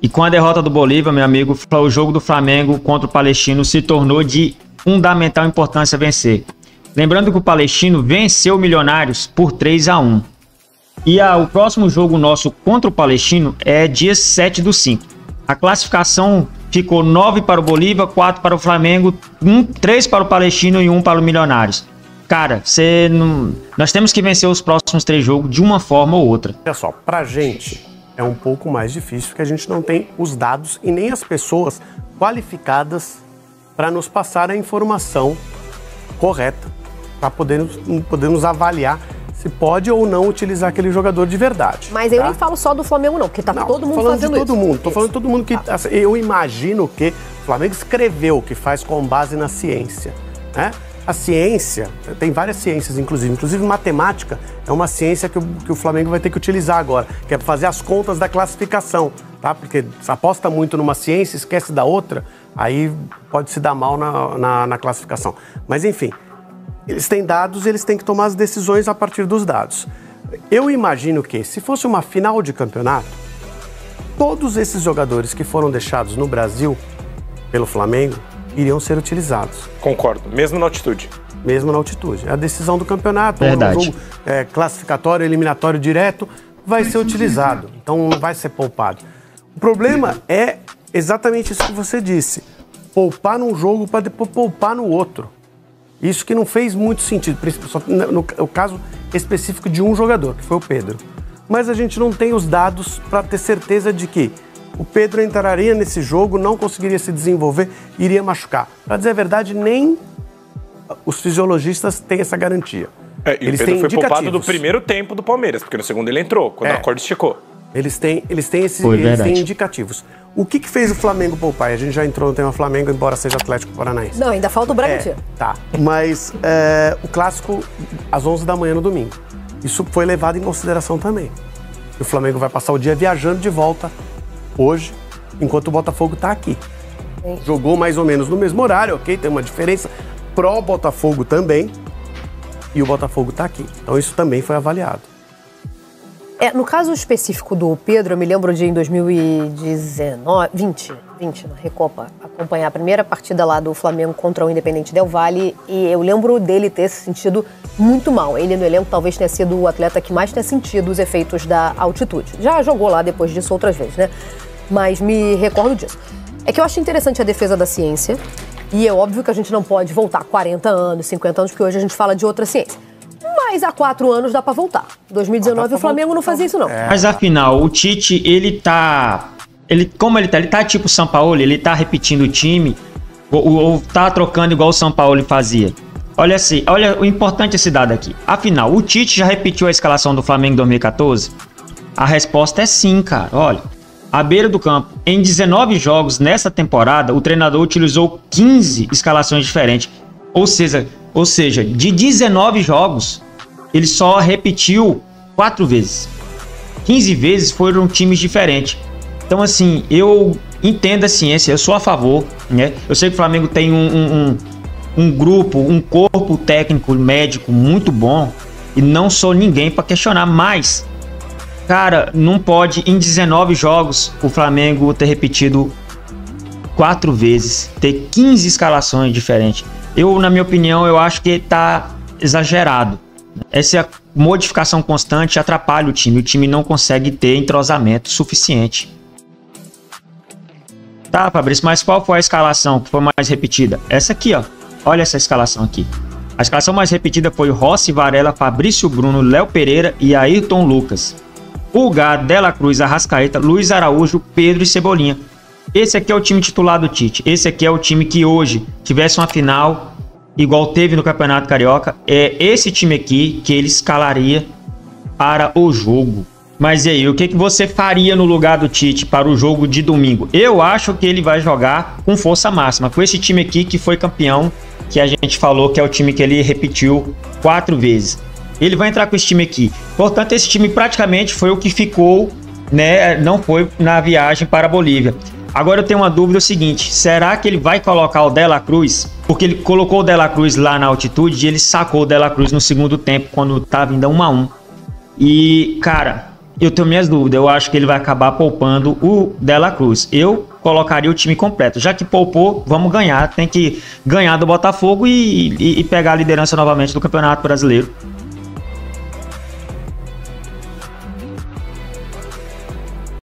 E com a derrota do Bolívar, meu amigo, o jogo do Flamengo contra o Palestino se tornou de fundamental importância vencer. Lembrando que o Palestino venceu o Milionários por 3-1. E o próximo jogo nosso contra o Palestino é dia 7/5. A classificação ficou 9 para o Bolívar, 4 para o Flamengo, 3 para o Palestino e 1 para o Milionários. Cara, nós temos que vencer os próximos 3 jogos de uma forma ou outra. Olha só, pra gente é um pouco mais difícil, porque a gente não tem os dados e nem as pessoas qualificadas para nos passar a informação correta, para podermos avaliar se pode ou não utilizar aquele jogador de verdade. Mas eu nem falo só do Flamengo não, porque todo mundo fazendo isso. Tô falando de todo mundo que... Assim, eu imagino que o Flamengo escreveu que faz com base na ciência, né? A ciência, tem várias ciências, inclusive matemática, é uma ciência que o Flamengo vai ter que utilizar agora, que é fazer as contas da classificação, tá? Porque se aposta muito numa ciência, esquece da outra, aí pode se dar mal na classificação. Mas enfim, eles têm dados, eles têm que tomar as decisões a partir dos dados. Eu imagino que, se fosse uma final de campeonato, todos esses jogadores que foram deixados no Brasil pelo Flamengo iriam ser utilizados. Concordo, mesmo na altitude. Mesmo na altitude. A decisão do campeonato, Verdade. um jogo classificatório, eliminatório direto, vai ser utilizado. Então não vai ser poupado. O problema é exatamente isso que você disse. Poupar num jogo para depois poupar no outro. Isso que não fez muito sentido, no caso específico de um jogador, que foi o Pedro. Mas a gente não tem os dados para ter certeza de que o Pedro entraria nesse jogo, não conseguiria se desenvolver, iria machucar. Para dizer a verdade, nem os fisiologistas têm essa garantia. E eles o Pedro foi poupado do primeiro tempo do Palmeiras, porque no segundo ele entrou, quando a corda esticou. Eles têm indicativos. O que fez o Flamengo poupar? A gente já entrou no tema Flamengo, embora seja Atlético Paranaense. Não, ainda falta o Bragantino. Tá, mas o clássico às 11 da manhã no domingo. Isso foi levado em consideração também. O Flamengo vai passar o dia viajando de volta hoje, enquanto o Botafogo está aqui. Sim. Jogou mais ou menos no mesmo horário, ok? Tem uma diferença pró-Botafogo também, e o Botafogo está aqui. Então isso também foi avaliado. No caso específico do Pedro, eu me lembro de em 2020, na Recopa, acompanhar a primeira partida lá do Flamengo contra o Independente Del Valle, e eu lembro dele ter se sentido muito mal. Ele no elenco talvez tenha sido o atleta que mais tenha sentido os efeitos da altitude. Já jogou lá depois disso outras vezes, né? Mas me recordo disso. É que eu acho interessante a defesa da ciência, e é óbvio que a gente não pode voltar 40 anos, 50 anos, porque hoje a gente fala de outra ciência. Mas há 4 anos dá pra voltar. 2019 o Flamengo não fazia isso, não. Mas afinal, o Tite, ele tá tipo o Sampaoli, ele tá repetindo o time, ou tá trocando igual o Sampaoli fazia. Olha o importante esse dado aqui. Afinal, o Tite já repetiu a escalação do Flamengo em 2014? A resposta é sim, cara. Olha, à beira do campo, em 19 jogos nessa temporada, o treinador utilizou 15 escalações diferentes. Ou seja, de 19 jogos, ele só repetiu 4 vezes. 15 vezes foram times diferentes. Então, assim, eu entendo a ciência, eu sou a favor, né? Eu sei que o Flamengo tem um grupo, um corpo técnico, médico muito bom, e não sou ninguém para questionar, mas, cara, não pode em 19 jogos o Flamengo ter repetido 4 vezes, ter 15 escalações diferentes. Na minha opinião, eu acho que tá exagerado. Essa modificação constante atrapalha o time não consegue ter entrosamento suficiente. Tá, Fabrício, mas qual foi a escalação que foi mais repetida? Essa aqui, ó. Olha essa escalação aqui. A escalação mais repetida foi Rossi, Varela, Fabrício Bruno, Léo Pereira e Ayrton Lucas. Pulgar, Dela Cruz, Arrascaeta, Luiz Araújo, Pedro e Cebolinha. Esse aqui é o time titular do Tite. Esse aqui é o time que hoje tivesse uma final igual teve no Campeonato Carioca. É esse time aqui que ele escalaria para o jogo. Mas e aí, o que você faria no lugar do Tite para o jogo de domingo? Eu acho que ele vai jogar com força máxima, com esse time aqui que foi campeão, que a gente falou que é o time que ele repetiu 4 vezes. Ele vai entrar com esse time aqui. Portanto, esse time praticamente foi o que ficou, né? Não foi na viagem para a Bolívia. Agora eu tenho uma dúvida, o seguinte, será que ele vai colocar o Dela Cruz? Porque ele colocou o Dela Cruz lá na altitude e ele sacou o Dela Cruz no segundo tempo, quando estava ainda 1-1. E, cara, Eu tenho minhas dúvidas. Eu acho que ele vai acabar poupando o De La Cruz. Eu colocaria o time completo. Já que poupou, vamos ganhar. Tem que ganhar do Botafogo e pegar a liderança novamente do Campeonato Brasileiro.